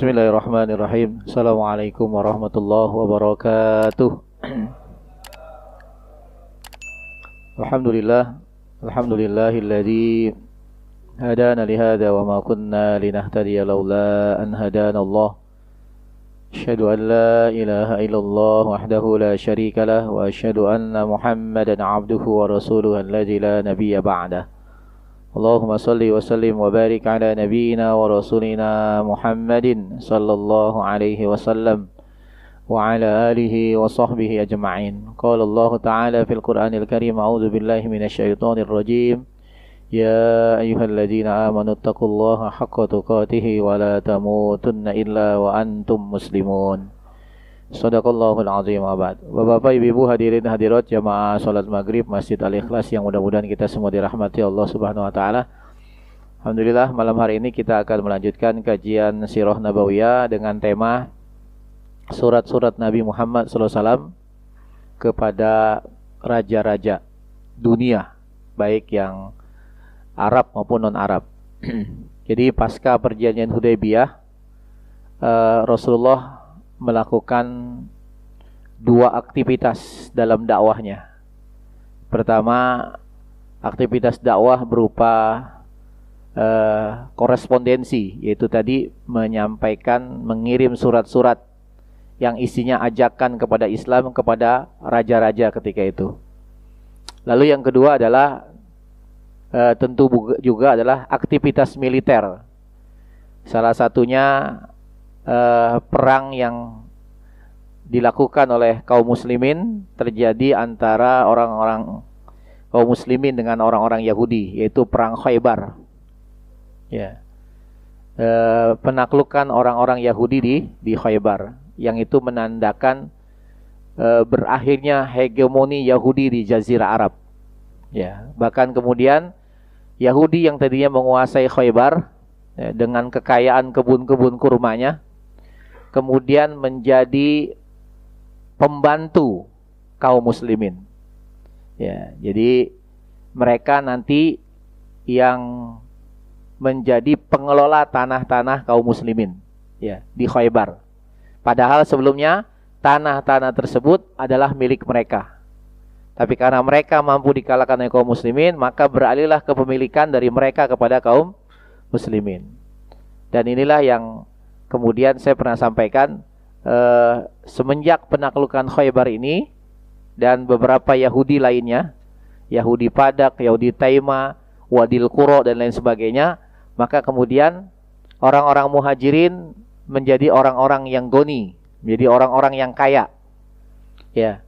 Bismillahirrahmanirrahim. Assalamualaikum warahmatullahi wabarakatuh. Alhamdulillah, alhamdulillahilladzi hadana lihada wa ma kunna linahtadiya laula an hadana Allah. Asyhadu an la ilaha illallah wahdahu la syarika lah wa asyhadu anna Muhammadan abduhu wa rasuluhu alladzi la nabiyya ba'dah. Allahumma salli wa sallim wa barik ala nabiyyina wa rasulina Muhammadin sallallahu alaihi wasallam wa ala alihi wa sahbihi ajma'in. Qala Allah Ta'ala fil Qur'anil Karim, a'udzu billahi minasyaitonir rajim. Ya ayyuhalladzina amanu taqullaha haqqa tuqatih wa la tamutunna illa wa antum muslimun. Shadaqallahul azim. Abad. Bapak ibu hadirin hadirat jamaah salat maghrib Masjid Al-Ikhlas yang mudah-mudahan kita semua dirahmati Allah Subhanahu wa taala. Alhamdulillah, malam hari ini kita akan melanjutkan kajian Sirah Nabawiyah dengan tema surat-surat Nabi Muhammad SAW kepada raja-raja dunia, baik yang Arab maupun non-Arab. Jadi pasca perjanjian Hudaybiyah, Rasulullah melakukan dua aktivitas dalam dakwahnya. Pertama, aktivitas dakwah berupa korespondensi, yaitu tadi mengirim surat-surat yang isinya ajakan kepada Islam kepada raja-raja ketika itu. Lalu yang kedua adalah tentu juga adalah aktivitas militer. Salah satunya perang yang dilakukan oleh kaum muslimin terjadi antara orang-orang kaum muslimin dengan orang-orang Yahudi, yaitu perang Khaybar. Ya. Penaklukan orang-orang Yahudi di Khaybar, yang itu menandakan berakhirnya hegemoni Yahudi di Jazirah Arab. Ya, bahkan kemudian Yahudi yang tadinya menguasai Khaybar dengan kekayaan kebun-kebun kurmanya, kemudian menjadi pembantu kaum muslimin. Ya, jadi mereka nanti yang menjadi pengelola tanah-tanah kaum muslimin, ya, di Khaybar. Padahal sebelumnya tanah-tanah tersebut adalah milik mereka. Tapi karena mereka mampu dikalahkan oleh kaum muslimin, maka beralihlah kepemilikan dari mereka kepada kaum muslimin. Dan inilah yang kemudian saya pernah sampaikan, semenjak penaklukan Khaybar ini dan beberapa Yahudi lainnya, Yahudi Padak, Yahudi Taima, Wadil Qura dan lain sebagainya, maka kemudian orang-orang muhajirin menjadi orang-orang yang goni, menjadi orang-orang yang kaya. Ya,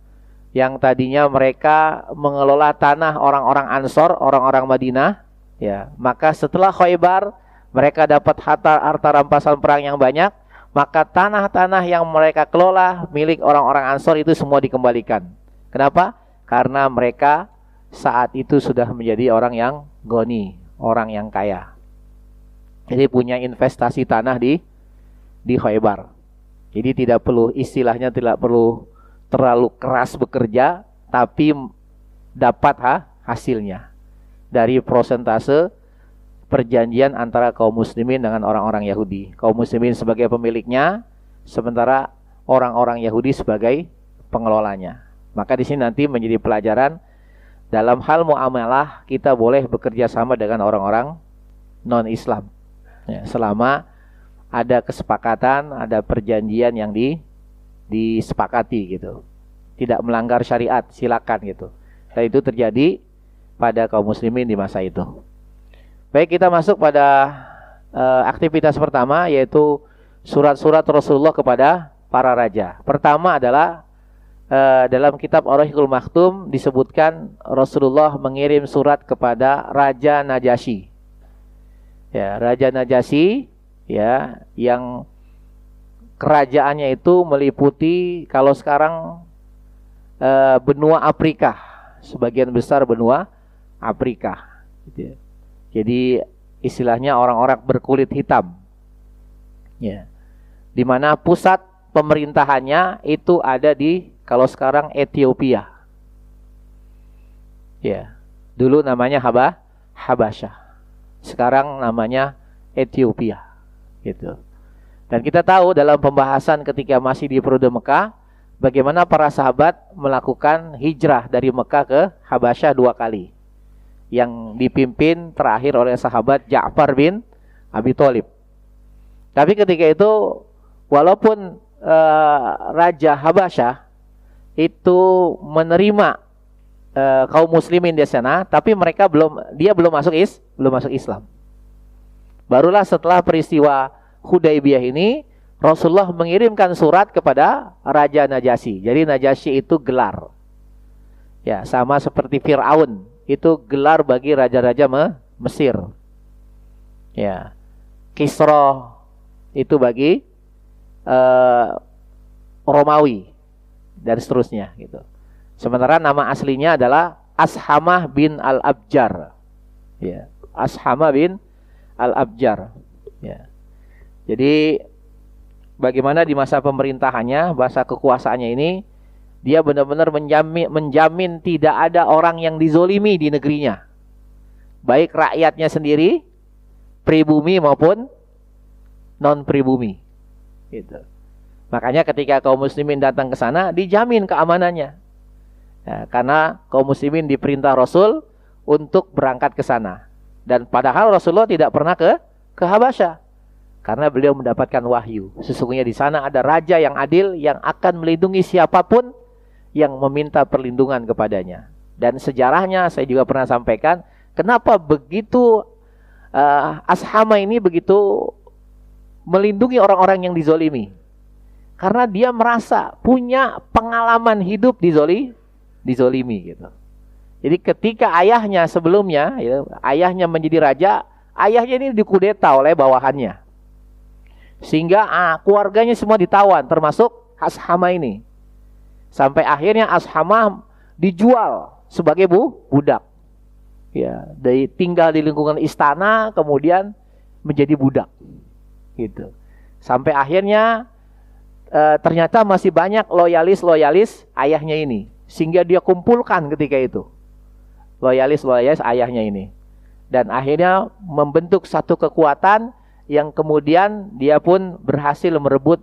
yang tadinya mereka mengelola tanah orang-orang Ansor, orang-orang Madinah, ya, maka setelah Khaybar mereka dapat harta rampasan perang yang banyak, maka tanah-tanah yang mereka kelola milik orang-orang Ansor itu semua dikembalikan. Kenapa? Karena mereka saat itu sudah menjadi orang yang goni, orang yang kaya. Jadi punya investasi tanah di Khaybar. Jadi tidak perlu, istilahnya tidak perlu terlalu keras bekerja, tapi dapat hasilnya dari prosentase perjanjian antara kaum muslimin dengan orang-orang Yahudi. Kaum muslimin sebagai pemiliknya, sementara orang-orang Yahudi sebagai pengelolanya. Maka di sini nanti menjadi pelajaran dalam hal muamalah kita boleh bekerja sama dengan orang-orang non-Islam, ya, selama ada kesepakatan, ada perjanjian yang disepakati gitu. Tidak melanggar syariat, silakan gitu. Dan itu terjadi pada kaum muslimin di masa itu. Baik, kita masuk pada aktivitas pertama, yaitu surat-surat Rasulullah kepada para raja. Pertama adalah dalam kitab Ar-Rahiqul Maktum disebutkan Rasulullah mengirim surat kepada Raja Najasyi. Ya, Raja Najasyi, ya, yang kerajaannya itu meliputi kalau sekarang benua Afrika, sebagian besar benua Afrika, gitu ya. Jadi istilahnya orang-orang berkulit hitam, ya, di mana pusat pemerintahannya itu ada di kalau sekarang Ethiopia, ya, dulu namanya Habasyah, sekarang namanya Ethiopia, gitu. Dan kita tahu dalam pembahasan ketika masih di periode Mekah, bagaimana para sahabat melakukan hijrah dari Mekah ke Habasyah 2 kali. Yang dipimpin terakhir oleh sahabat Ja'far bin Abi Thalib. Tapi ketika itu, walaupun Raja Habasyah itu menerima kaum muslimin di sana, tapi dia belum masuk Islam. Barulah setelah peristiwa Hudaybiyah ini, Rasulullah mengirimkan surat kepada Raja Najasyi. Jadi Najasyi itu gelar. Ya, sama seperti Fir'aun, itu gelar bagi raja-raja Mesir. Ya. Kisra itu bagi Romawi dan seterusnya gitu. Sementara nama aslinya adalah Ashamah bin Al-Abjar. Ya, Ashamah bin Al-Abjar. Ya. Jadi bagaimana di masa pemerintahannya, masa kekuasaannya ini, dia benar-benar menjamin tidak ada orang yang dizolimi di negerinya. Baik rakyatnya sendiri, pribumi maupun non-pribumi. Gitu. Makanya ketika kaum muslimin datang ke sana, dijamin keamanannya. Ya, karena kaum muslimin diperintah Rasul untuk berangkat ke sana. Dan padahal Rasulullah tidak pernah ke Habasyah. Karena beliau mendapatkan wahyu. Sesungguhnya di sana ada raja yang adil yang akan melindungi siapapun yang meminta perlindungan kepadanya. Dan sejarahnya saya juga pernah sampaikan, kenapa begitu Ashama ini begitu melindungi orang-orang yang dizolimi. Karena dia merasa punya pengalaman hidup dizolimi gitu. Jadi ketika ayahnya sebelumnya, ya, ayahnya menjadi raja, ayahnya ini dikudeta oleh bawahannya. Sehingga keluarganya semua ditawan, termasuk Ashama ini. Sampai akhirnya Ashama dijual sebagai budak. Ya, tinggal di lingkungan istana, kemudian menjadi budak. Gitu. Sampai akhirnya ternyata masih banyak loyalis ayahnya ini. Sehingga dia kumpulkan ketika itu loyalis ayahnya ini. Dan akhirnya membentuk satu kekuatan yang kemudian dia pun berhasil merebut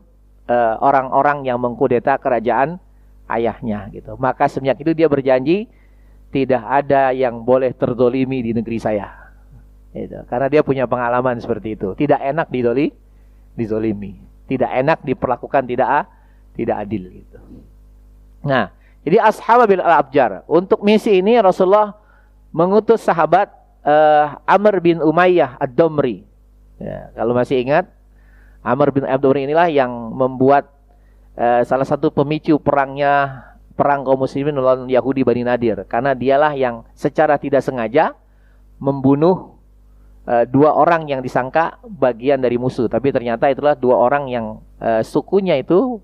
orang-orang yang mengkudeta kerajaan ayahnya gitu. Maka semenjak itu dia berjanji tidak ada yang boleh terzolimi di negeri saya. Gitu. Karena dia punya pengalaman seperti itu. Tidak enak dizolimi. Tidak enak diperlakukan tidak adil gitu. Nah, jadi Ashabah bin Al-Abjar. Untuk misi ini Rasulullah mengutus sahabat Amr bin Umayyah Ad-Damri. Ya, kalau masih ingat, Amr bin Ad-Damri inilah yang membuat salah satu pemicu perang kaum muslimin melawan Yahudi Bani Nadir. Karena dialah yang secara tidak sengaja membunuh 2 orang yang disangka bagian dari musuh. Tapi ternyata itulah 2 orang yang sukunya itu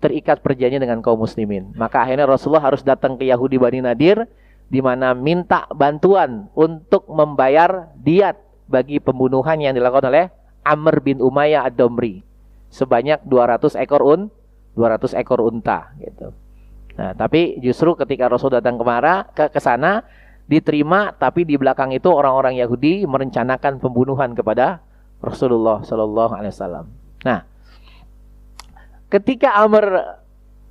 terikat perjanjian dengan kaum muslimin. Maka akhirnya Rasulullah harus datang ke Yahudi Bani Nadir, di mana minta bantuan untuk membayar diat bagi pembunuhan yang dilakukan oleh Amr bin Umayyah Ad-Damri sebanyak 200 ekor unta gitu. Nah, tapi justru ketika Rasul datang ke sana diterima, tapi di belakang itu orang-orang Yahudi merencanakan pembunuhan kepada Rasulullah sallallahu alaihi wasallam. Nah, ketika Amr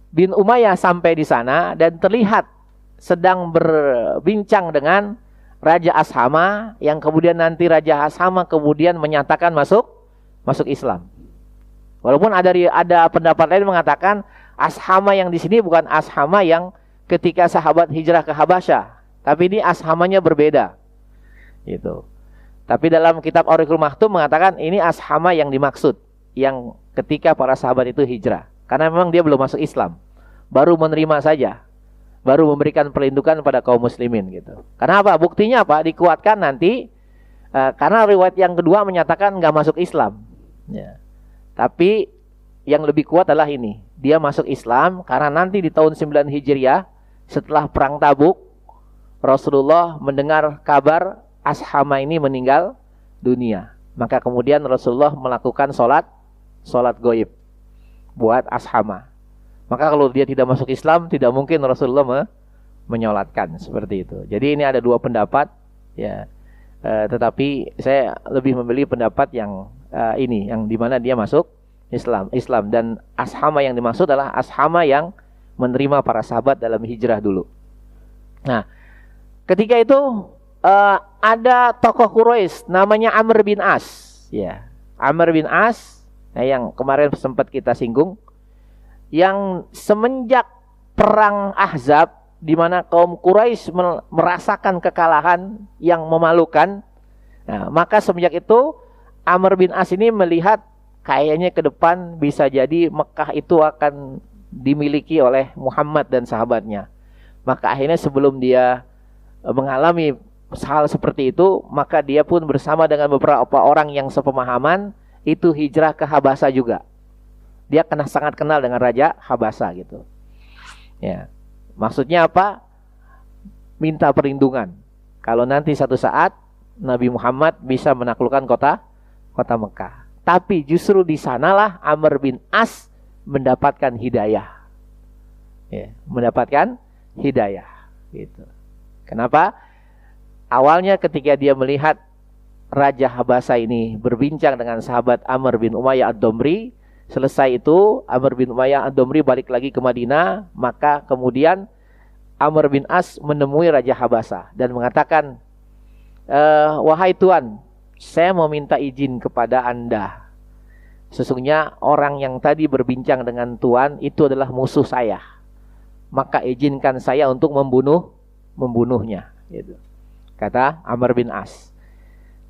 bin Umayyah sampai di sana dan terlihat sedang berbincang dengan Raja Ashama, yang kemudian nanti Raja Ashama kemudian menyatakan masuk Islam. Walaupun ada pendapat lain mengatakan Ashama yang di sini bukan Ashama yang ketika sahabat hijrah ke Habasyah, tapi ini Ashamanya berbeda. Gitu. Tapi dalam kitab Auriqul Maktum mengatakan ini Ashama yang dimaksud, yang ketika para sahabat itu hijrah. Karena memang dia belum masuk Islam, baru menerima saja, baru memberikan perlindungan pada kaum muslimin gitu. Karena apa? Buktinya apa? Dikuatkan nanti karena riwayat yang kedua menyatakan nggak masuk Islam. Ya. Tapi yang lebih kuat adalah ini, dia masuk Islam karena nanti di tahun 9 Hijriah setelah perang Tabuk, Rasulullah mendengar kabar Ashama ini meninggal dunia. Maka kemudian Rasulullah melakukan sholat goib buat Ashama. Maka kalau dia tidak masuk Islam, tidak mungkin Rasulullah menyolatkan seperti itu. Jadi ini ada 2 pendapat, ya. Tetapi saya lebih memilih pendapat yang ini, yang dimana dia masuk Islam dan ashama yang dimaksud adalah ashama yang menerima para sahabat dalam hijrah dulu. Nah, ketika itu ada tokoh Quraisy namanya Amr bin As, ya. Amr bin As, nah yang kemarin sempat kita singgung, yang semenjak perang Ahzab di mana kaum Quraisy merasakan kekalahan yang memalukan. Nah, maka semenjak itu Amr bin As ini melihat kayaknya ke depan bisa jadi Mekah itu akan dimiliki oleh Muhammad dan sahabatnya. Maka akhirnya sebelum dia mengalami hal seperti itu, maka dia pun bersama dengan beberapa orang yang sepemahaman itu hijrah ke Habasa juga. Dia sangat kenal dengan Raja Habasa gitu. Ya. Maksudnya apa? Minta perlindungan. Kalau nanti satu saat Nabi Muhammad bisa menaklukkan kota Mekah. Tapi justru di sanalah Amr bin As mendapatkan hidayah. Ya, mendapatkan hidayah gitu. Kenapa? Awalnya ketika dia melihat Raja Habasa ini berbincang dengan sahabat Amr bin Umayyah ad-Damri, selesai itu Amr bin Umayyah ad-Damri balik lagi ke Madinah, maka kemudian Amr bin As menemui Raja Habasa dan mengatakan, wahai Tuan, saya mau minta izin kepada Anda. Sesungguhnya orang yang tadi berbincang dengan Tuan itu adalah musuh saya. Maka izinkan saya untuk membunuhnya gitu. Kata Amr bin As.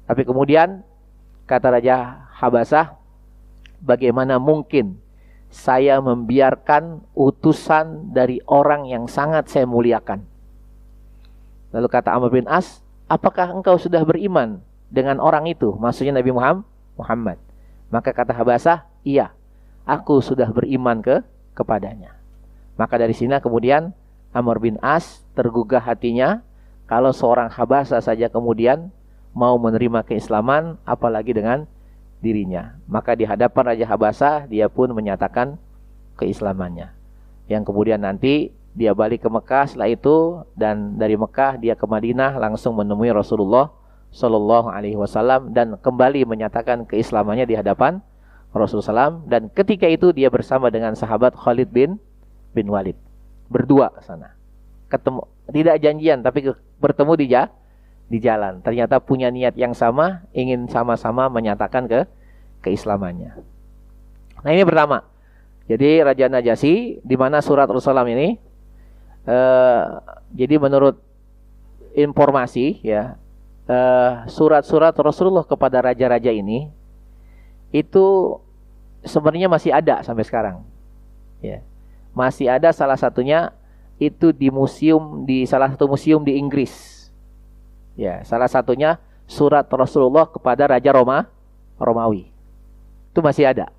Tapi kemudian kata Raja Habasah, bagaimana mungkin saya membiarkan utusan dari orang yang sangat saya muliakan? Lalu kata Amr bin As, apakah engkau sudah beriman dengan orang itu? Maksudnya Nabi Muhammad. Maka kata Habasah, iya, aku sudah beriman kepadanya. Maka dari sini kemudian Amr bin As tergugah hatinya, kalau seorang Habasa saja kemudian mau menerima keislaman, apalagi dengan dirinya. Maka di hadapan Raja Habasa dia pun menyatakan keislamannya. Yang kemudian nanti dia balik ke Mekah setelah itu, dan dari Mekah dia ke Madinah langsung menemui Rasulullah Shallallahu Alaihi Wasallam dan kembali menyatakan keislamannya di hadapan Rasulullah SAW. Dan ketika itu dia bersama dengan sahabat Khalid bin Walid berdua ke sana, ketemu, tidak janjian tapi bertemu di jalan. Ternyata punya niat yang sama, ingin sama-sama menyatakan keislamannya. Nah ini pertama. Jadi Raja Najasyi, di mana surat Rasulullah ini, jadi menurut informasi ya, surat-surat Rasulullah kepada raja-raja ini itu sebenarnya masih ada sampai sekarang. Ya. Masih ada, salah satunya itu di salah satu museum di Inggris. Ya, salah satunya surat Rasulullah kepada Raja Romawi. Itu masih ada.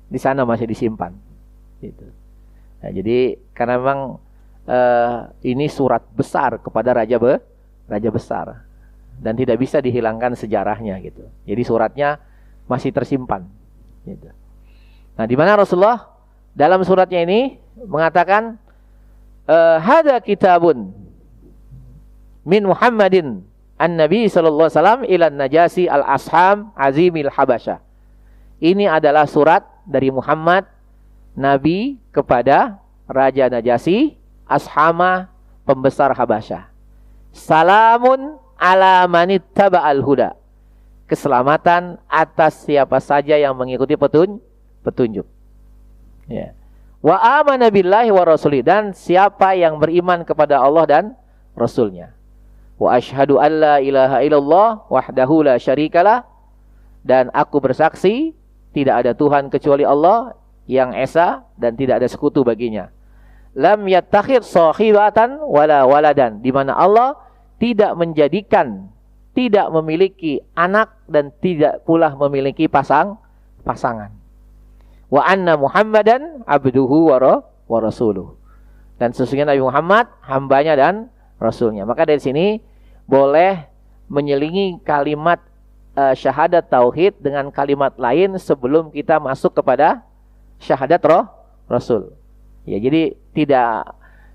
Di sana masih disimpan. Gitu. Nah, jadi karena memang ini surat besar kepada raja besar dan tidak bisa dihilangkan sejarahnya gitu. Jadi suratnya masih tersimpan. Gitu. Nah, di mana Rasulullah dalam suratnya ini mengatakan, hada kitabun min Muhammadin an-Nabi sallallahu alaihi wasallam ila Najasyi al-Asham azimil Habasyah. Ini adalah surat dari Muhammad Nabi kepada Raja Najasyi, Ashama, pembesar Habasyah. Salamun ala manittaba'al huda. Keselamatan atas siapa saja yang mengikuti petunjuk. Ya. Wa amana billahi wa rasuli, dan siapa yang beriman kepada Allah dan Rasulnya. Wa asyhadu an la ilaha illallah wahdahu la syarikalah, dan aku bersaksi tidak ada Tuhan kecuali Allah yang esa dan tidak ada sekutu baginya. Lam yattakhidh sahibatan wala waladan, di mana Allah tidak memiliki anak dan tidak pula memiliki pasangan. Wa anna Muhammadan abduhu wa rasuluh, dan sesungguhnya Nabi Muhammad hambanya dan rasulnya. Maka dari sini boleh menyelingi kalimat syahadat tauhid dengan kalimat lain sebelum kita masuk kepada syahadat rasul. Ya, jadi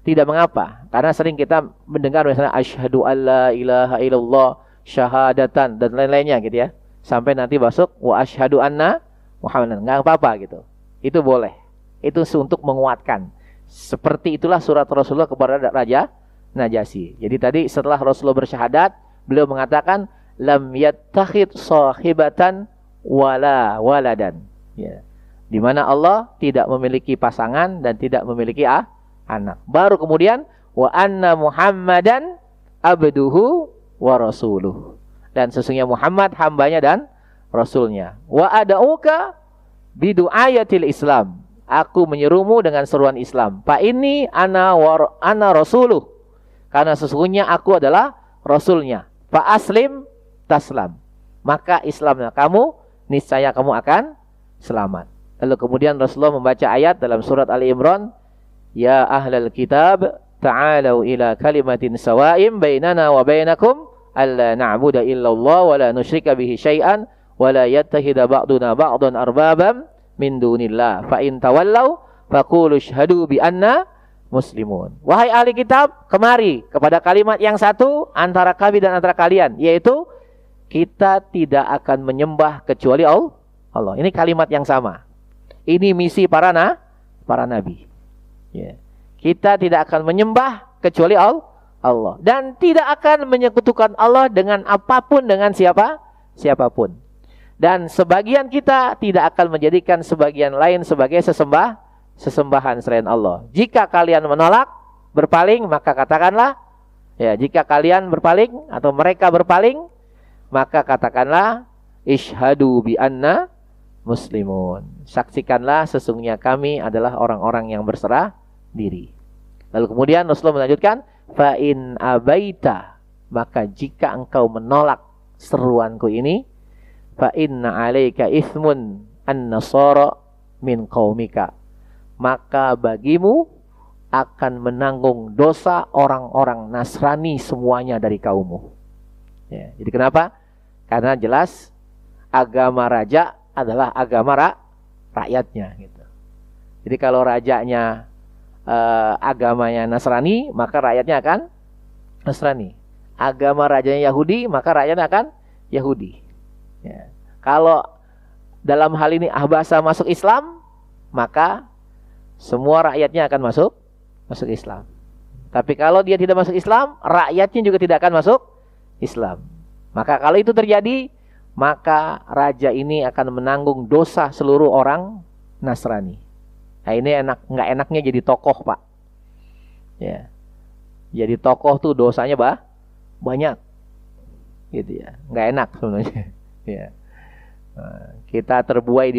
tidak mengapa, karena sering kita mendengar misalnya asyhadu alla ilaha illallah syahadatan dan lain-lainnya gitu ya, sampai nanti masuk wa asyhadu anna Muhammadan. Nggak apa-apa gitu. Itu boleh. Itu untuk menguatkan. Seperti itulah surat Rasulullah kepada Raja Najasyi. Jadi tadi setelah Rasulullah bersyahadat, beliau mengatakan lam yattakhid sahibatan wala waladan. Ya. Di mana Allah tidak memiliki pasangan dan tidak memiliki anak. Baru kemudian wa anna Muhammadan abduhu wa rasuluh. Dan sesungguhnya Muhammad hambanya dan rasulnya. Wa ad'uka bidu'ayatil Islam. Aku menyerumu dengan seruan Islam. Fa ini ana rasuluh. Karena sesungguhnya aku adalah rasulnya. Fa aslim taslam. Maka Islamnya kamu, niscaya kamu akan selamat. Lalu kemudian Rasulullah membaca ayat dalam surat Ali Imran, ya ahlal kitab ta'alau ila kalimatin sawa'im bainana wa bainakum alla na'budu illallah wa la nusyrika bihi syai'an wa la yattakhidha ba'duna ba'dan arbabam min dunillah fa in tawallau faqulu syhadu bi anna muslimun. Wahai ahli kitab, kemari kepada kalimat yang satu antara kami dan antara kalian, yaitu kita tidak akan menyembah kecuali Allah. Ini kalimat yang sama. Ini misi para nabi. Ya. Kita tidak akan menyembah kecuali Allah dan tidak akan menyekutukan Allah dengan apapun, dengan siapapun. Dan sebagian kita tidak akan menjadikan sebagian lain sebagai sesembahan selain Allah. Jika kalian menolak, berpaling, maka katakanlah, ya, jika kalian berpaling atau mereka berpaling, maka katakanlah isyhadu bi anna muslimun. Saksikanlah sesungguhnya kami adalah orang-orang yang berserah diri. Lalu kemudian Rasulullah melanjutkan, fa in abaita, maka jika engkau menolak seruanku ini, fa inna 'alaika itsmun an-nasara min qaumika, maka bagimu akan menanggung dosa orang-orang Nasrani semuanya dari kaummu. Ya, jadi kenapa? Karena jelas agama raja adalah agama rakyatnya gitu. Jadi kalau rajanya agamanya Nasrani, maka rakyatnya akan Nasrani. Agama rajanya Yahudi, maka rakyatnya akan Yahudi. Ya. Kalau dalam hal ini Ahbasa masuk Islam, maka semua rakyatnya akan masuk Islam. Tapi kalau dia tidak masuk Islam, rakyatnya juga tidak akan masuk Islam. Maka kalau itu terjadi, maka raja ini akan menanggung dosa seluruh orang Nasrani. Nah ini nggak enaknya jadi tokoh, Pak. Ya, jadi tokoh tuh dosanya banyak, gitu ya. Nggak enak sebenarnya. Ya. Nah, kita terbuai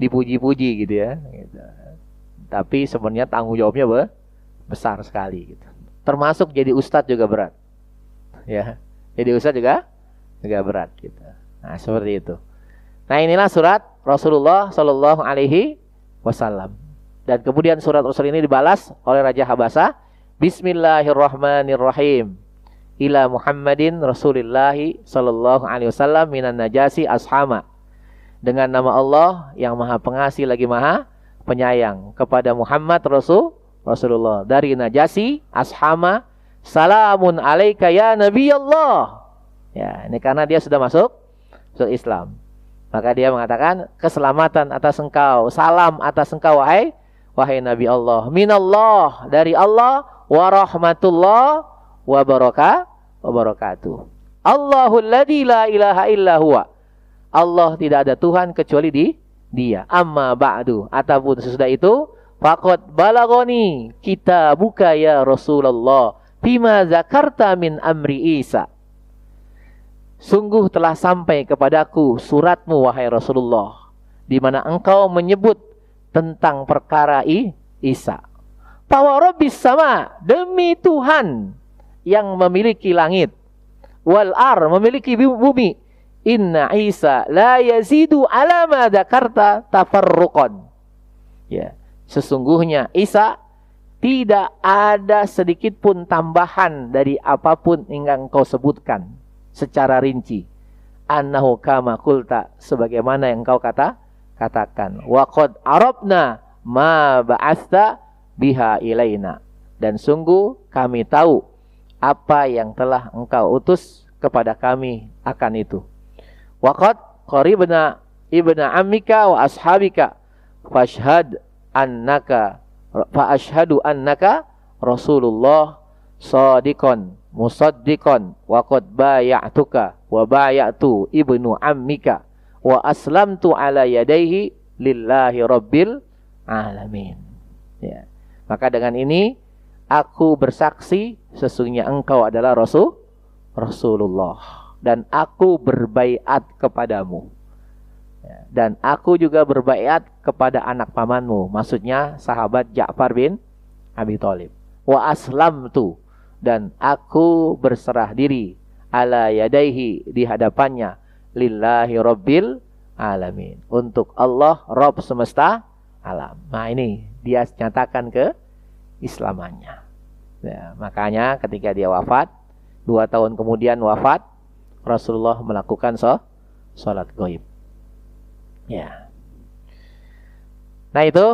dipuji-puji gitu ya. Gitu. Tapi sebenarnya tanggung jawabnya besar sekali. Gitu. Termasuk jadi ustadz juga berat. Ya, jadi ustadz juga berat. Gitu. Nah seperti itu. Nah inilah surat Rasulullah Shallallahu Alaihi Wasallam. Dan kemudian surat Rasul ini dibalas oleh Raja Habasa. Bismillahirrahmanirrahim. Ila Muhammadin Rasulillahi Sallallahu Alaihi Wasallam minan Najasyi ashama. Dengan nama Allah yang maha pengasih lagi maha penyayang, kepada Muhammad Rasulullah dari Najasyi ashama. Salamun alaika ya Nabi Allah. Ya, ini karena dia sudah masuk Islam. Maka dia mengatakan keselamatan atas engkau, salam atas engkau wahai Nabi Allah, minallah, dari Allah, wa rahmatullah wa barakatuh. Allahul ladzi la ilaha illa huwa. Allah tidak ada Tuhan kecuali Dia. Amma ba'du, ataupun sesudah itu, faqad balagoni kitabuka ya Rasulullah bima zakarta min amri Isa. Sungguh telah sampai kepadaku suratmu wahai Rasulullah, di mana engkau menyebut tentang perkara Isa. Fa rabbis sama, demi Tuhan yang memiliki langit, wal memiliki bumi, inna Isa la yazidu ala ma dzakarta tafarruqan. Ya, sesungguhnya Isa tidak ada sedikit pun tambahan dari apapun yang engkau sebutkan secara rinci. Annahu kama qulta, sebagaimana yang engkau katakan. Wa qad arabna ma ba'atha biha ilaina, dan sungguh kami tahu apa yang telah engkau utus kepada kami akan itu. Wa qad qaribna ibna ammika wa ashabika fashhad annaka fa ashhadu annaka Rasulullah shadiqan musaddiqan wa qad bay'atuka wa bay'atu ibnu ammika wa aslamtu ala yadayhi lillahi rabbil alamin. Ya. Maka dengan ini aku bersaksi sesungguhnya engkau adalah Rasulullah dan aku berbaiat kepadamu. Ya. Dan aku juga berbaiat kepada anak pamanmu, maksudnya sahabat Ja'far bin Abi Thalib. Wa aslamtu, dan aku berserah diri ala yadaihi, di hadapannya, lillahi rabbil alamin, untuk Allah Rabb semesta alam. Nah ini dia nyatakan ke islamannya. Ya, makanya ketika dia wafat, 2 tahun kemudian wafat, Rasulullah melakukan sholat gaib. Ya. Nah itu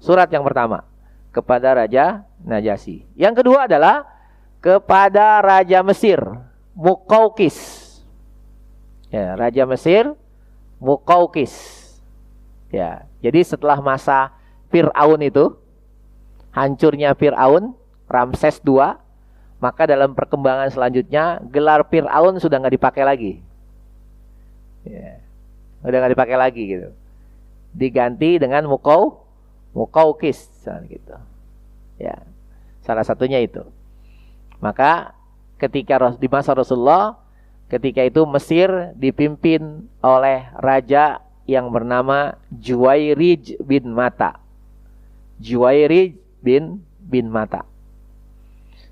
surat yang pertama kepada Raja Najasyi. Yang kedua adalah kepada Raja Mesir, Muqawqis. Ya, Raja Mesir, Muqawqis. Ya, jadi setelah masa Fir'aun itu, hancurnya Fir'aun, Ramses II, maka dalam perkembangan selanjutnya gelar Fir'aun sudah nggak dipakai lagi. Ya, udah nggak dipakai lagi gitu. Diganti dengan Muqawqis, gitu. Ya, salah satunya itu. Maka ketika di masa Rasulullah, ketika itu Mesir dipimpin oleh raja yang bernama Juwairij bin Mata. Juwairij bin Mata.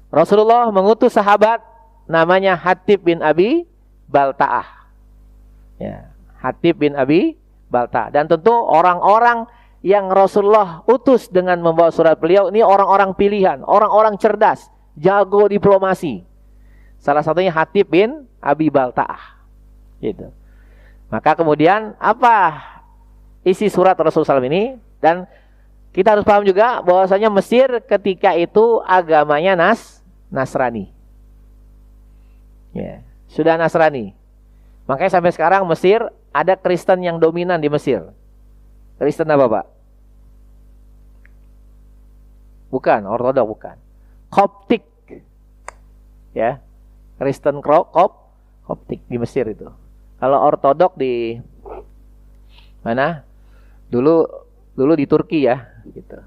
Rasulullah mengutus sahabat namanya Hatib bin Abi Balta'ah. Ya, Hatib bin Abi Balta'ah. Dan tentu orang-orang yang Rasulullah utus dengan membawa surat beliau ini orang-orang pilihan, orang-orang cerdas, jago diplomasi. Salah satunya Hatib bin Abi Balta'ah. Gitu. Maka kemudian apa isi surat Rasulullah SAW ini? Dan kita harus paham juga bahwasanya Mesir ketika itu agamanya Nasrani. Ya, sudah Nasrani. Makanya sampai sekarang Mesir ada Kristen yang dominan di Mesir. Kristen apa, Pak? Bukan, Ortodok bukan. Koptik. Ya. Kristen Koptik di Mesir itu. Kalau Ortodok di mana? Dulu di Turki ya, gitu.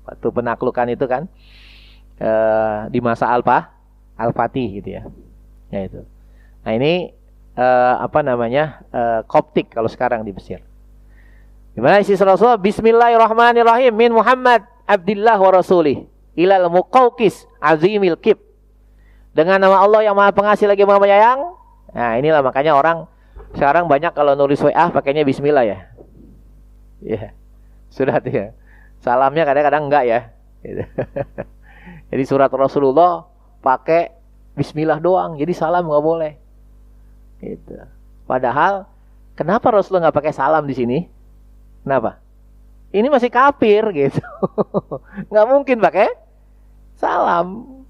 Waktu penaklukan itu kan di masa Al-Fatih gitu ya. Ya itu. Nah, ini Koptik kalau sekarang di Mesir. Gimana isi Rasulullah? Bismillahirrahmanirrahim, min Muhammad Abdillah wa Rasulih ilal Muqawqis azimil kib. Dengan nama Allah yang Maha Pengasih lagi Maha Penyayang. Nah, inilah makanya orang sekarang banyak kalau nulis WA pakainya bismillah ya. Iya. Surat ya. Salamnya kadang-kadang enggak ya. Gitu. Jadi surat Rasulullah pakai bismillah doang. Jadi salam enggak boleh. Gitu. Padahal kenapa Rasulullah enggak pakai salam di sini? Kenapa? Ini masih kafir gitu. Nggak mungkin pakai salam.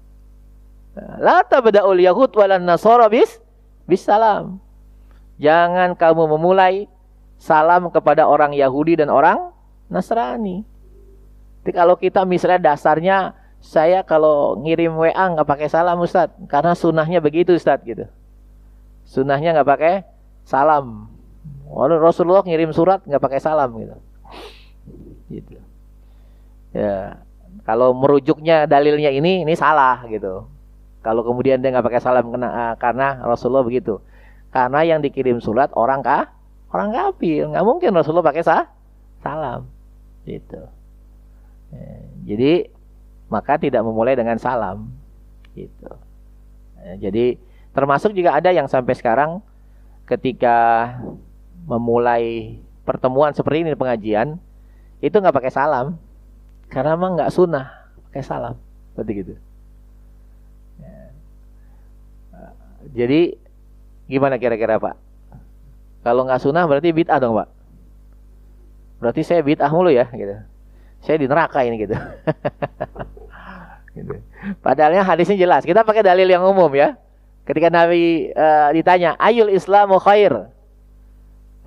La tabda'ul yahud walan nasara bis salam. Jangan kamu memulai salam kepada orang Yahudi dan orang Nasrani. Jadi kalau kita misalnya dasarnya saya kalau ngirim WA nggak pakai salam Ustaz, karena sunnahnya begitu Ustaz gitu. Sunnahnya nggak pakai salam. Walau Rasulullah ngirim surat nggak pakai salam gitu. Gitu. Ya, kalau merujuknya dalilnya ini salah gitu. Kalau kemudian dia nggak pakai salam karena Rasulullah begitu. Karena yang dikirim surat orang kafir, nggak mungkin Rasulullah pakai salam. Gitu. Ya, jadi maka tidak memulai dengan salam. Gitu. Ya, jadi termasuk juga ada yang sampai sekarang ketika memulai pertemuan seperti ini pengajian itu nggak pakai salam karena emang nggak sunnah pakai salam seperti gitu. Ya. Jadi gimana kira-kira Pak? Kalau nggak sunnah berarti bid'ah dong Pak? Berarti saya bid'ah mulu ya gitu. Saya di neraka ini gitu. Gitu. Padahalnya hadisnya jelas. Kita pakai dalil yang umum ya. Ketika Nabi ditanya, ayul islamu khair?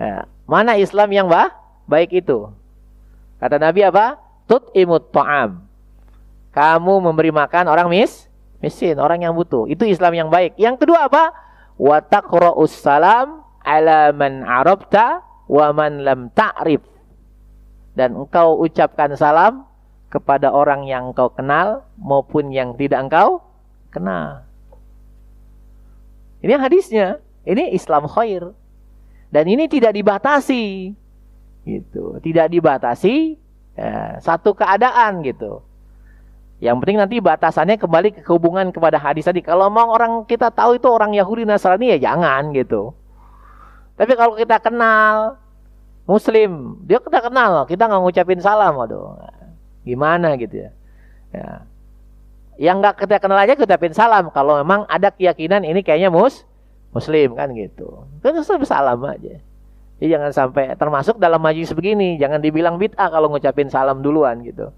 Ya, mana Islam yang baik itu? Kata Nabi apa? Tut'imut ta'am. Kamu memberi makan orang miskin, orang yang butuh. Itu Islam yang baik. Yang kedua apa? Wa taqra'us salam ala man arabta wa man lam ta'rif. Dan engkau ucapkan salam kepada orang yang engkau kenal maupun yang tidak engkau kenal. Ini hadisnya. Ini Islam khair. Dan ini tidak dibatasi. Gitu. Tidak dibatasi satu keadaan gitu. Yang penting nanti batasannya kembali ke hubungan kepada hadis tadi. Kalau mau orang kita tahu itu orang Yahudi Nasrani ya jangan gitu. Tapi kalau kita kenal Muslim, dia kita kenal, kita nggak ngucapin salam, aduh, gimana gitu ya. Yang nggak kita kenal aja ngucapin salam. Kalau memang ada keyakinan ini kayaknya Muslim kan gitu. Kan salam aja. Jadi jangan sampai termasuk dalam majlis begini, jangan dibilang bid'ah kalau ngucapin salam duluan gitu.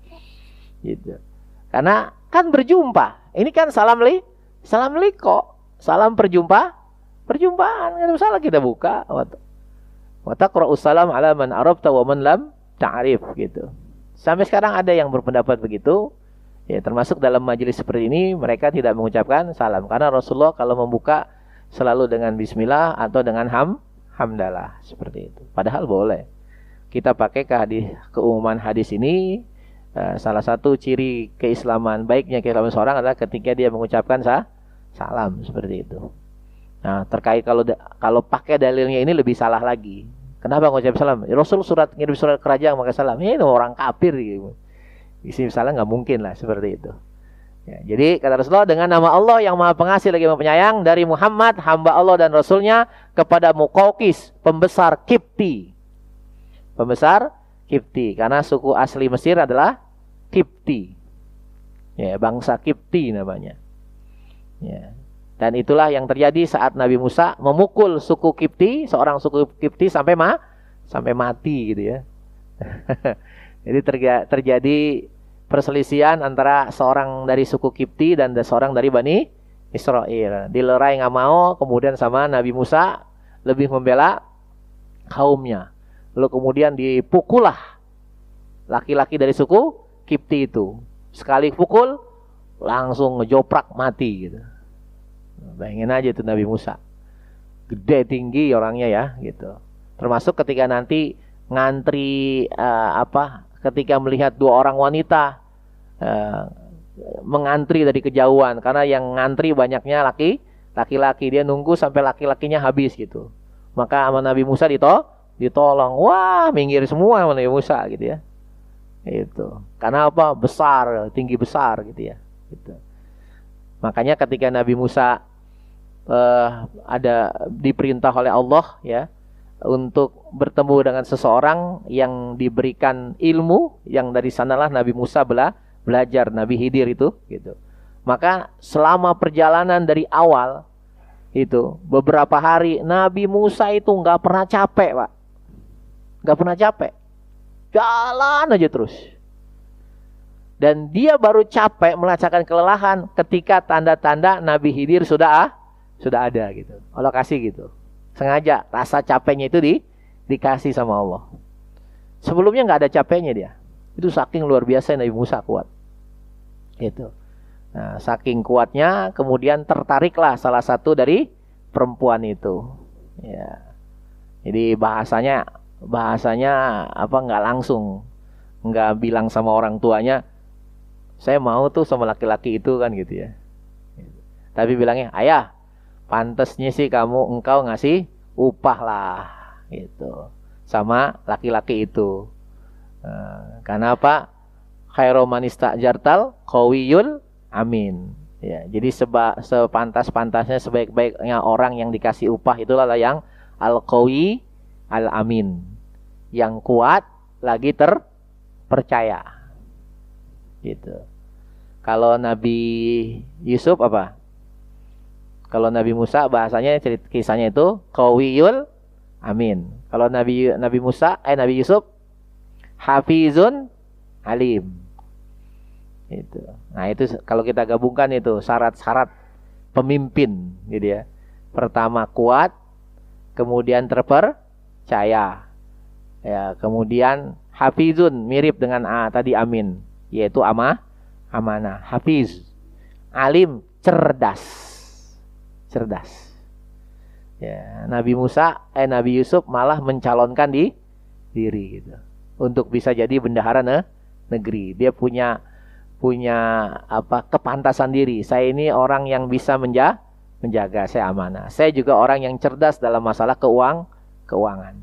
Gitu. Karena kan berjumpa. Ini kan salam liko, salam perjumpaan. Enggak masalah kita buka. Wa taqra'us salam ala man arabta wa man lam ta'rif gitu. Sampai sekarang ada yang berpendapat begitu. Ya, termasuk dalam majelis seperti ini mereka tidak mengucapkan salam karena Rasulullah kalau membuka selalu dengan bismillah atau dengan hamdalah seperti itu. Padahal boleh. Kita pakai keumuman hadis ini. Salah satu ciri keislaman, baiknya keislaman seorang adalah ketika dia mengucapkan salam seperti itu. Nah, terkait kalau pakai dalilnya ini lebih salah lagi. Kenapa mengucap salam? Rasul ngirim surat ke raja pakai salam. Ya ini orang kafir gitu. Isi salah nggak mungkin lah seperti itu. Ya, jadi kata Rasulullah dengan nama Allah yang Maha Pengasih lagi Maha Penyayang dari Muhammad hamba Allah dan Rasulnya kepada Muqawqis pembesar Kipti. Pembesar Kipti karena suku asli Mesir adalah Kipti. Ya, bangsa Kipti namanya. Ya. Dan itulah yang terjadi saat Nabi Musa memukul suku Kipti, seorang suku Kipti sampai mati gitu ya. Jadi terjadi perselisihan antara seorang dari suku Kipti dan seorang dari Bani Israel. Dilerai nggak mau, kemudian sama Nabi Musa lebih membela kaumnya. Lalu kemudian dipukullah laki-laki dari suku Kipti itu. Sekali pukul langsung ngejoprak mati gitu. Bayangin aja itu Nabi Musa. Gede tinggi orangnya ya gitu. Termasuk ketika nanti ngantri ketika melihat dua orang wanita mengantri dari kejauhan karena yang ngantri banyaknya laki-laki, dia nunggu sampai laki-lakinya habis gitu. Maka sama Nabi Musa ditolong. Wah, minggir semua sama Nabi Musa gitu ya. Itu. Karena apa? Besar, tinggi besar gitu ya. Gitu. Makanya ketika Nabi Musa ada diperintah oleh Allah ya untuk bertemu dengan seseorang yang diberikan ilmu, yang dari sanalah Nabi Musa belajar, Nabi Khidir itu gitu. Maka selama perjalanan dari awal itu beberapa hari Nabi Musa itu nggak pernah capek, Pak. Nggak pernah capek. Jalan aja terus. Dan dia baru capek merasakan kelelahan ketika tanda-tanda Nabi Khidir sudah ada gitu. Allah kasih gitu. Sengaja rasa capeknya itu dikasih sama Allah. Sebelumnya nggak ada capeknya dia. Itu saking luar biasa Nabi Musa kuat. Gitu. Nah, saking kuatnya kemudian tertariklah salah satu dari perempuan itu. Ya. Jadi bahasanya nggak langsung, nggak bilang sama orang tuanya, saya mau tuh sama laki-laki itu kan gitu ya. Tapi bilangnya, ayah, pantasnya sih engkau ngasih upah lah gitu sama laki-laki itu. Karena apa? Khairu man istajartal qawiyul amin. Ya, jadi sepantas-pantasnya sebaik-baiknya orang yang dikasih upah itulah yang al-qawi al-amin. Yang kuat lagi terpercaya. Gitu. Kalau Nabi Yusuf apa? Kalau Nabi Musa bahasanya kisahnya itu qawiyul amin. Kalau Nabi Yusuf hafizun alim. Itu. Nah, itu kalau kita gabungkan itu syarat-syarat pemimpin gitu ya. Pertama kuat, kemudian percaya. Ya, kemudian hafizun mirip dengan tadi amin, yaitu amanah. Hafiz, alim, cerdas. Ya, Nabi Yusuf malah mencalonkan diri gitu, untuk bisa jadi bendahara negeri. Dia punya kepantasan diri. Saya ini orang yang bisa menjaga, saya amanah. Saya juga orang yang cerdas dalam masalah keuangan.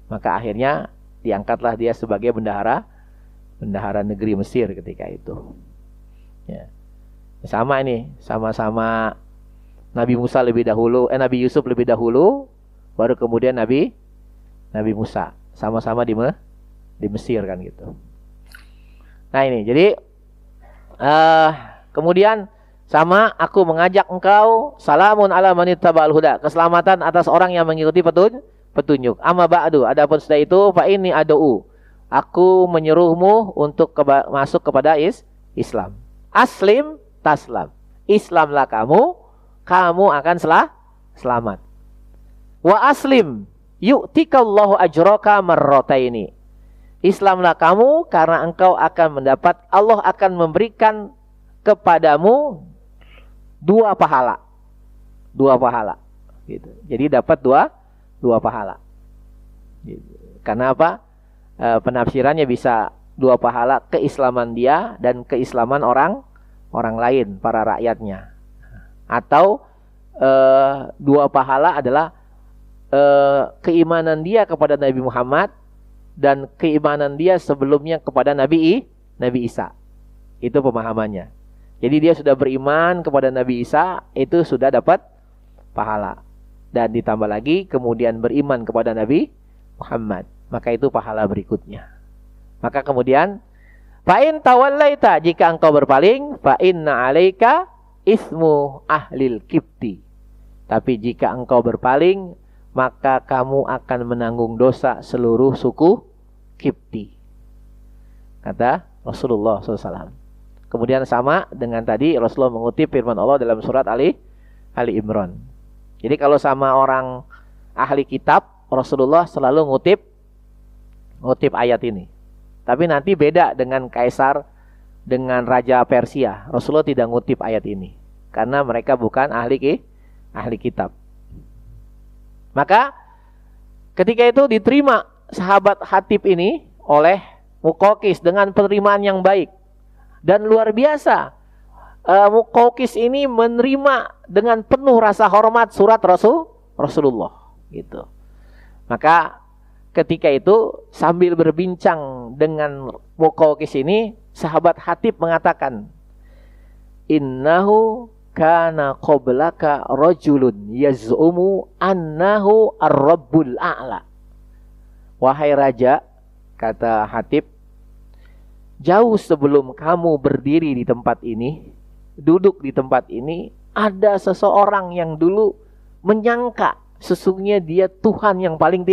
Maka akhirnya diangkatlah dia sebagai bendahara negeri Mesir ketika itu. Ya. Sama ini, sama-sama Nabi Yusuf lebih dahulu, baru kemudian Nabi Musa. Sama-sama di Mesir kan gitu. Nah ini, jadi kemudian sama, aku mengajak engkau, salamun ala manittaba'al huda, keselamatan atas orang yang mengikuti petunjuk. Amma ba'du, adapun setelah itu, fa inni ad'u, aku menyeruhmu untuk masuk kepada Islam. Aslim taslam, Islamlah kamu akan selamat. Wa aslim yu'tikallahu ajraka marrataini, Islamlah kamu karena engkau akan mendapat, Allah akan memberikan kepadamu dua pahala gitu. Jadi dapat dua pahala gitu. Karena apa? Penafsirannya bisa dua pahala, keislaman dia dan keislaman orang lain, para rakyatnya. Atau dua pahala adalah keimanan dia kepada Nabi Muhammad dan keimanan dia sebelumnya kepada Nabi Isa. Itu pemahamannya. Jadi dia sudah beriman kepada Nabi Isa, itu sudah dapat pahala. Dan ditambah lagi kemudian beriman kepada Nabi Muhammad, maka itu pahala berikutnya. Maka kemudian fa in tawallaita, jika engkau berpaling, fa inna 'alaika ismu ahlil kipti, tapi jika engkau berpaling, maka kamu akan menanggung dosa seluruh suku Kipti, kata Rasulullah SAW. Kemudian sama dengan tadi Rasulullah mengutip firman Allah dalam surat Ali Imran. Jadi kalau sama orang ahli kitab, Rasulullah selalu ngutip ayat ini. Tapi nanti beda dengan kaisar, dengan raja Persia. Rasulullah tidak ngutip ayat ini karena mereka bukan ahli kitab. Maka ketika itu diterima sahabat Hatib ini oleh Muqawqis dengan penerimaan yang baik dan luar biasa. Muqawqis ini menerima dengan penuh rasa hormat surat Rasulullah gitu. Maka ketika itu sambil berbincang dengan Muqawqis ini, sahabat Hatib mengatakan, innahu kana qablaka rajulun yaz'umu annahu ar-rabbul a'la. Wahai raja, kata Hatib, jauh sebelum kamu berdiri di tempat ini, duduk di tempat ini, ada seseorang yang dulu menyangka sesungguhnya dia Tuhan yang paling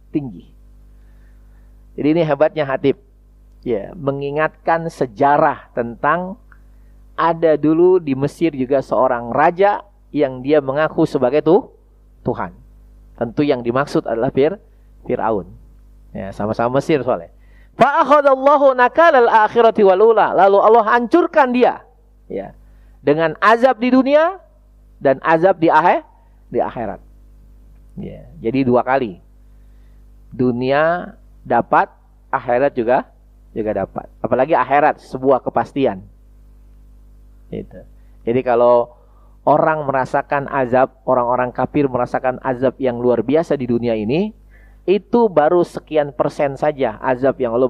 tinggi. Jadi ini hebatnya Hatib. Ya, mengingatkan sejarah tentang ada dulu di Mesir juga seorang raja yang dia mengaku sebagai Tuhan. Tentu yang dimaksud adalah Fir'aun. Ya, sama-sama Mesir soalnya. Fa akhadallahu nakalal akhirati wal ula. Lalu Allah hancurkan dia, ya, dengan azab di dunia dan azab di akhirat. Ya, jadi dua kali. Dunia dapat, akhirat juga dapat. Apalagi akhirat, sebuah kepastian. Itu. Jadi kalau orang merasakan azab, orang-orang kafir merasakan azab yang luar biasa di dunia ini, itu baru sekian persen saja azab yang Allah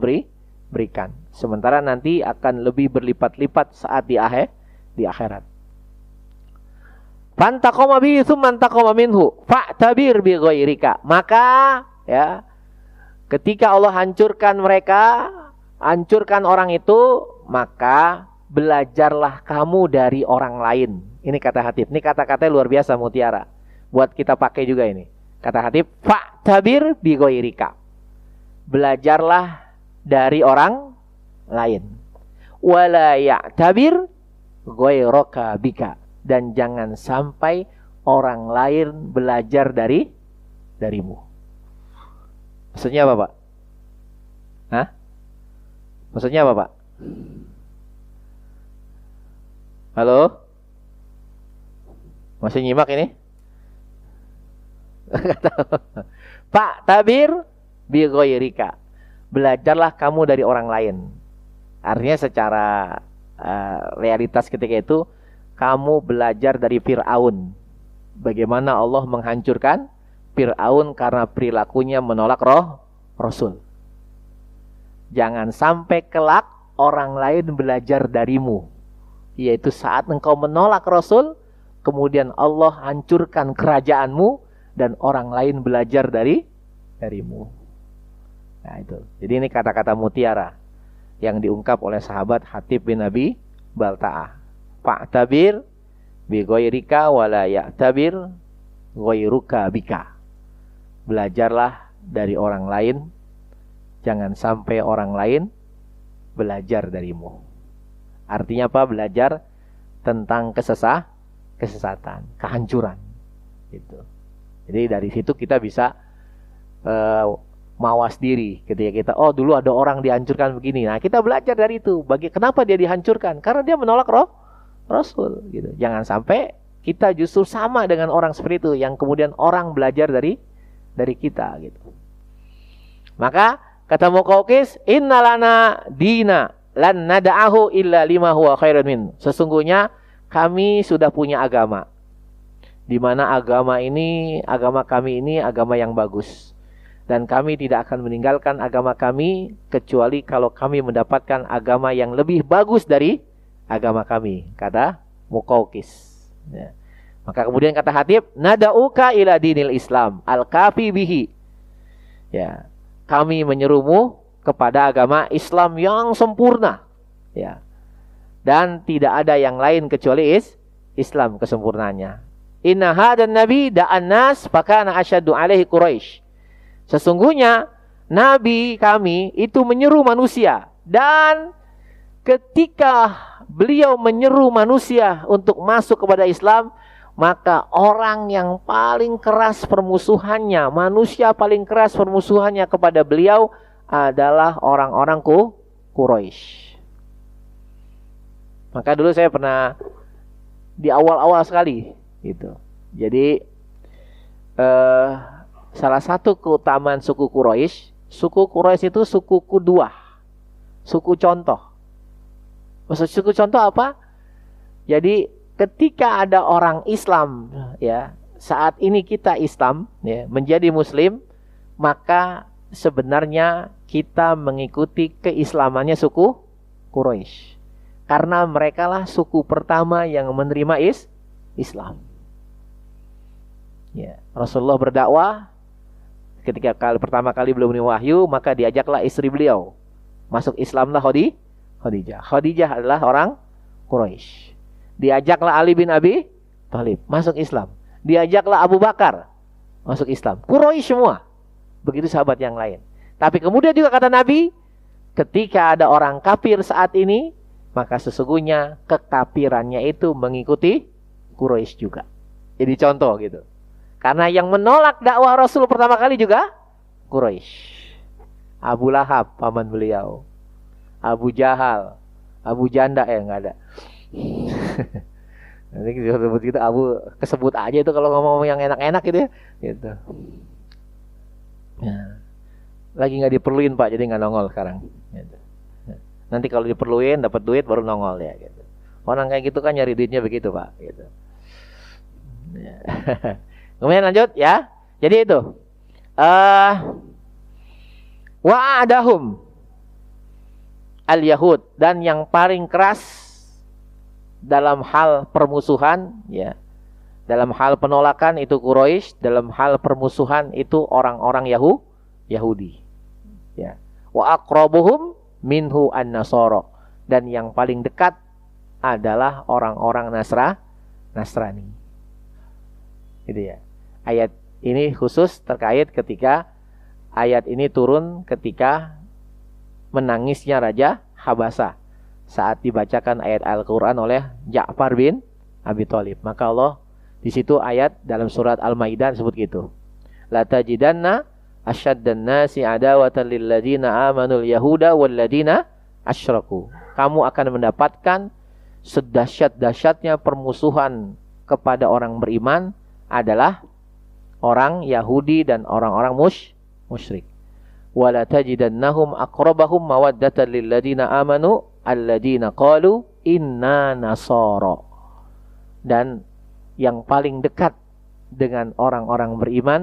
berikan. Sementara nanti akan lebih berlipat-lipat saat di akhirat. Fantaqama bihi tsumma antaqama minhu fa'tabir bi ghairika. Maka ya, ketika Allah hancurkan mereka, hancurkan orang itu, maka belajarlah kamu dari orang lain. Ini kata Hatib. Ini kata-katanya luar biasa, mutiara. Buat kita pakai juga ini. Kata Hatib, fa'tabir bi ghairika. Belajarlah dari orang lain. Wala ya'tabir ghairaka bika. Dan jangan sampai orang lain belajar darimu. Maksudnya apa, Pak? Hah? Maksudnya apa, Pak? Halo? Masih nyimak ini? Pak tabir bi ghairika. Belajarlah kamu dari orang lain. Artinya secara realitas ketika itu kamu belajar dari Fir'aun. Bagaimana Allah menghancurkan Fir'aun karena perilakunya menolak Rasul. Jangan sampai kelak orang lain belajar darimu. Yaitu saat engkau menolak Rasul, kemudian Allah hancurkan kerajaanmu dan orang lain belajar darimu. Nah itu. Jadi ini kata-kata mutiara yang diungkap oleh sahabat Hatib bin Abi Balta'ah. Fa'tabir bi ghairika wala ya'tabir ghairuka bika. Belajarlah dari orang lain, jangan sampai orang lain belajar darimu. Artinya apa? Belajar tentang kesesatan, kehancuran. Gitu. Jadi dari situ kita bisa mawas diri ketika kita, oh dulu ada orang dihancurkan begini. Nah kita belajar dari itu. Kenapa dia dihancurkan? Karena dia menolak Rasul. Gitu. Jangan sampai kita justru sama dengan orang seperti itu, yang kemudian orang belajar dari kita. Gitu. Maka kata Muqawqis, innalana dina lan nada'ahu illa lima huwa khairun min. Sesungguhnya kami sudah punya agama, di mana agama kami ini agama yang bagus, dan kami tidak akan meninggalkan agama kami kecuali kalau kami mendapatkan agama yang lebih bagus dari agama kami, kata Muqawqis. Ya. Maka kemudian kata Hatib, nada'uka ila dinil Islam al-kafi bihi. Ya, kami menyerumu kepada agama Islam yang sempurna. Ya. Dan tidak ada yang lain kecuali Islam kesempurnaannya. Inna hadan nabi da'an nas fakana asyaddu alaihi Quraisy. Sesungguhnya nabi kami itu menyeru manusia, dan ketika beliau menyeru manusia untuk masuk kepada Islam, maka orang yang paling keras permusuhannya, manusia paling keras permusuhannya kepada beliau adalah orang-orang Quraisy. Maka dulu saya pernah di awal-awal sekali gitu. Jadi salah satu keutamaan suku Quraisy itu suku kuduah, suku contoh. Maksud suku contoh apa? Jadi ketika ada orang Islam, ya, saat ini kita Islam, ya, menjadi Muslim, maka sebenarnya kita mengikuti keislamannya suku Quraisy. Karena mereka lah suku pertama yang menerima Islam. Ya, Rasulullah berdakwah, ketika pertama kali beliau menerima wahyu, maka diajaklah istri beliau masuk Islamlah Khadijah. Khadijah adalah orang Quraisy. Diajaklah Ali bin Abi Thalib masuk Islam. Diajaklah Abu Bakar masuk Islam. Quraisy semua. Begitu sahabat yang lain. Tapi kemudian juga kata Nabi, ketika ada orang kafir saat ini, maka sesungguhnya kekafirannya itu mengikuti Quraisy juga. Jadi contoh gitu. Karena yang menolak dakwah Rasul pertama kali juga Quraisy. Abu Lahab paman beliau, Abu Jahal, Abu Janda enggak ada. Nanti disebut gitu, Abu kesebut aja itu kalau ngomong yang enak-enak gitu ya. Gitu. Ya. Lagi nggak diperluin Pak, jadi nggak nongol sekarang. Gitu. Nanti kalau diperluin dapat duit baru nongol ya. Gitu. Orang kayak gitu kan nyari duitnya begitu Pak. Gitu. Ya. Kemudian lanjut ya. Jadi itu wa'adahum al-Yahud, dan yang paling keras dalam hal permusuhan, ya, dalam hal penolakan itu Quraisy, dalam hal permusuhan itu orang-orang Yahudi. Ya. Wa aqrabuhum minhu an-Nasara, dan yang paling dekat adalah orang-orang Nasrani. Gitu ya. Ayat ini khusus terkait ketika ayat ini turun ketika menangisnya Raja Habasah saat dibacakan ayat Al-Quran oleh Ja'far bin Abi Thalib. Maka Allah di situ ayat dalam surat Al-Maidah disebut gitu. La tajidanna asyaddan nasi adawatan lil ladzina amanul yahuda wal ladzina asyraku. Kamu akan mendapatkan sedahsyat-dahsyatnya permusuhan kepada orang beriman adalah orang Yahudi dan orang-orang musyrik. Wala tajidannahum aqrabahum mawaddatan lil ladzina amanu alladzina qalu inna nasara. Dan yang paling dekat dengan orang-orang beriman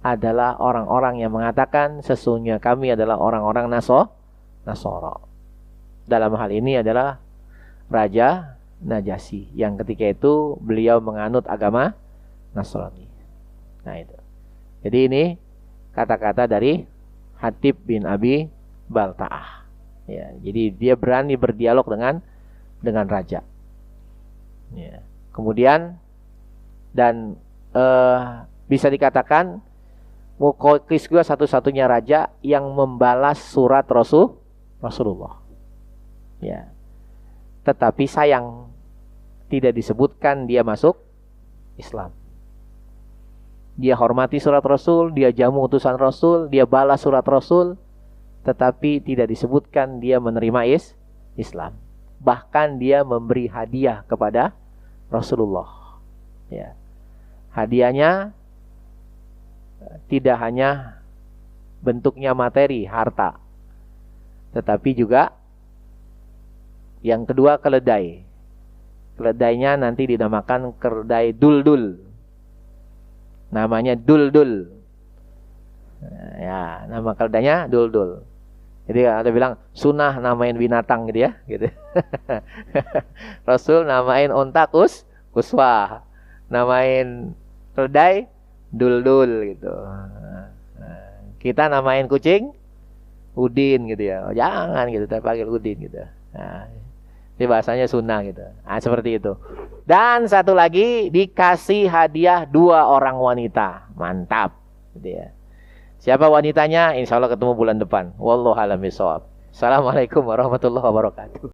adalah orang-orang yang mengatakan sesungguhnya kami adalah orang-orang Nasara. Dalam hal ini adalah Raja Najasyi yang ketika itu beliau menganut agama Nasrani. Nah itu. Jadi ini kata-kata dari Hatib bin Abi Balta'ah. Ya, jadi dia berani berdialog dengan raja. Ya. Kemudian dan bisa dikatakan Muqawqis juga satu-satunya raja yang membalas surat Rasulullah. Ya. Tetapi sayang tidak disebutkan dia masuk Islam. Dia hormati surat Rasul, dia jamu utusan Rasul, dia balas surat Rasul, tetapi tidak disebutkan dia menerima Islam. Bahkan dia memberi hadiah kepada Rasulullah. Ya. Hadiahnya tidak hanya bentuknya materi, harta, tetapi juga yang kedua keledai. Keledainya nanti dinamakan keledai duldul. Namanya duldul. Ya, nama keledainya duldul. Jadi ada bilang sunnah namain binatang gitu ya, gitu. Rasul namain onta kuswa, namain keledai duldul gitu. Kita namain kucing udin gitu ya. Oh, jangan gitu, kita panggil udin gitu. Nah, ini bahasanya sunnah gitu. Nah, seperti itu. Dan satu lagi dikasih hadiah 2 orang wanita. Mantap gitu ya. Siapa wanitanya? Insya Allah ketemu bulan depan. Wallahu a'lam bishawab. Assalamualaikum warahmatullahi wabarakatuh.